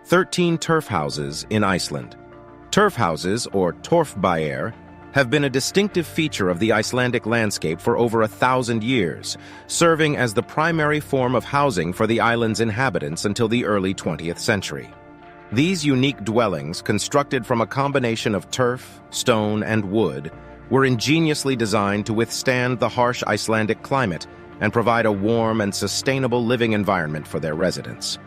13 turf houses in Iceland. Turf houses, or torfbæir, have been a distinctive feature of the Icelandic landscape for over 1,000 years, serving as the primary form of housing for the island's inhabitants until the early 20th century. These unique dwellings, constructed from a combination of turf, stone, and wood, were ingeniously designed to withstand the harsh Icelandic climate and provide a warm and sustainable living environment for their residents.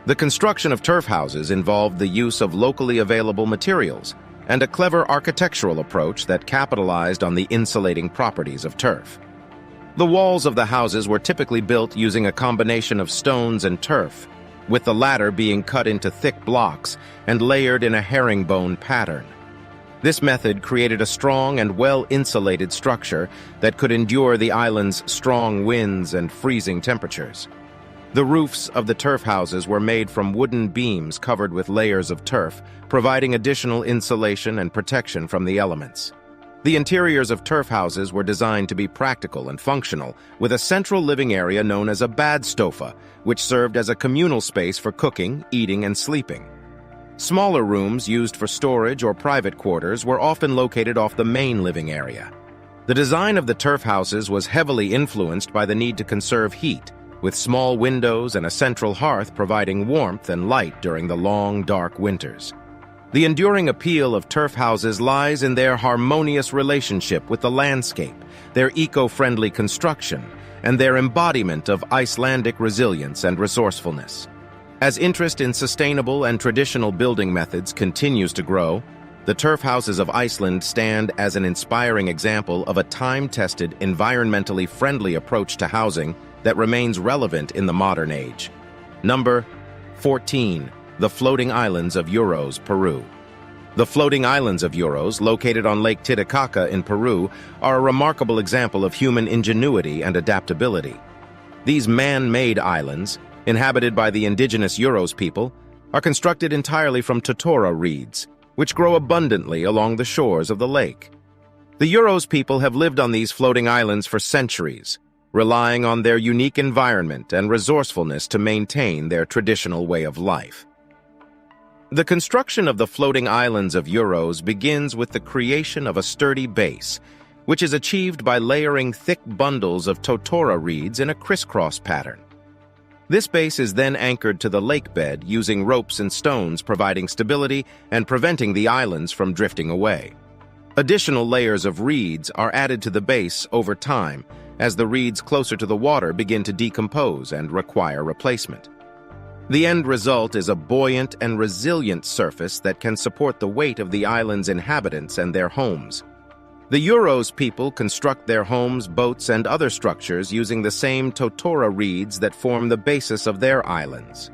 The construction of turf houses involved the use of locally available materials and a clever architectural approach that capitalized on the insulating properties of turf. The walls of the houses were typically built using a combination of stones and turf, with the latter being cut into thick blocks and layered in a herringbone pattern. This method created a strong and well-insulated structure that could endure the island's strong winds and freezing temperatures. The roofs of the turf houses were made from wooden beams covered with layers of turf, providing additional insulation and protection from the elements. The interiors of turf houses were designed to be practical and functional, with a central living area known as a badstofa, which served as a communal space for cooking, eating, and sleeping. Smaller rooms used for storage or private quarters were often located off the main living area. The design of the turf houses was heavily influenced by the need to conserve heat, with small windows and a central hearth providing warmth and light during the long, dark winters. The enduring appeal of turf houses lies in their harmonious relationship with the landscape, their eco-friendly construction, and their embodiment of Icelandic resilience and resourcefulness. As interest in sustainable and traditional building methods continues to grow, the turf houses of Iceland stand as an inspiring example of a time-tested, environmentally friendly approach to housing that remains relevant in the modern age. Number 14. The Floating Islands of Uros, Peru. The floating islands of Uros, located on Lake Titicaca in Peru, are a remarkable example of human ingenuity and adaptability. These man-made islands, inhabited by the indigenous Uros people, are constructed entirely from totora reeds, which grow abundantly along the shores of the lake. The Uros people have lived on these floating islands for centuries, relying on their unique environment and resourcefulness to maintain their traditional way of life. The construction of the floating islands of Uros begins with the creation of a sturdy base, which is achieved by layering thick bundles of totora reeds in a crisscross pattern. This base is then anchored to the lake bed using ropes and stones, providing stability and preventing the islands from drifting away. Additional layers of reeds are added to the base over time, as the reeds closer to the water begin to decompose and require replacement. The end result is a buoyant and resilient surface that can support the weight of the island's inhabitants and their homes. The Uros people construct their homes, boats, and other structures using the same totora reeds that form the basis of their islands.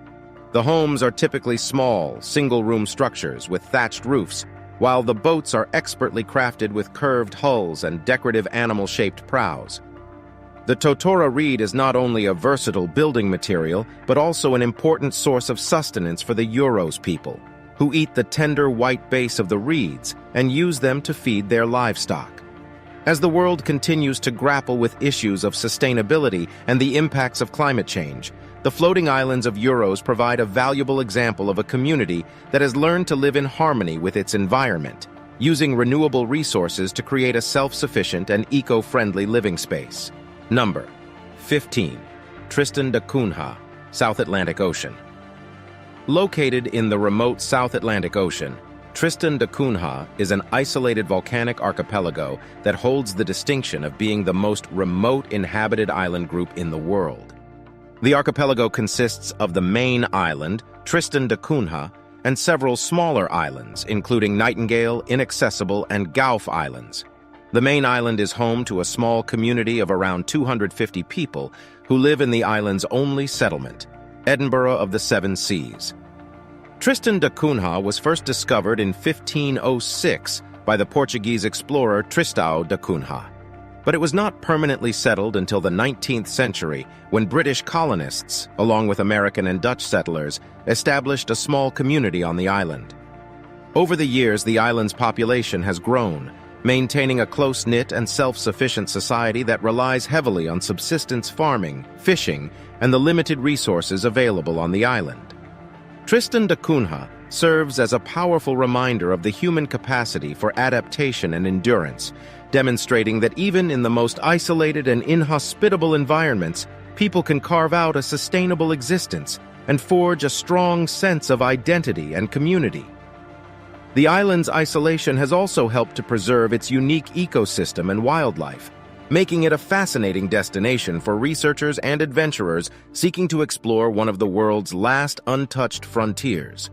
The homes are typically small, single-room structures with thatched roofs, while the boats are expertly crafted with curved hulls and decorative animal-shaped prows. The totora reed is not only a versatile building material, but also an important source of sustenance for the Uros people, who eat the tender white base of the reeds and use them to feed their livestock. As the world continues to grapple with issues of sustainability and the impacts of climate change, the floating islands of Uros provide a valuable example of a community that has learned to live in harmony with its environment, using renewable resources to create a self-sufficient and eco-friendly living space. Number 15. Tristan da Cunha, South Atlantic Ocean. Located in the remote South Atlantic Ocean, Tristan da Cunha is an isolated volcanic archipelago that holds the distinction of being the most remote inhabited island group in the world. The archipelago consists of the main island, Tristan da Cunha, and several smaller islands, including Nightingale, Inaccessible, and Gauff Islands. The main island is home to a small community of around 250 people who live in the island's only settlement, Edinburgh of the Seven Seas. Tristan da Cunha was first discovered in 1506 by the Portuguese explorer Tristão da Cunha, but it was not permanently settled until the 19th century when British colonists, along with American and Dutch settlers, established a small community on the island. Over the years, the island's population has grown, maintaining a close-knit and self-sufficient society that relies heavily on subsistence farming, fishing, and the limited resources available on the island. Tristan da Cunha serves as a powerful reminder of the human capacity for adaptation and endurance, demonstrating that even in the most isolated and inhospitable environments, people can carve out a sustainable existence and forge a strong sense of identity and community. The island's isolation has also helped to preserve its unique ecosystem and wildlife, making it a fascinating destination for researchers and adventurers seeking to explore one of the world's last untouched frontiers.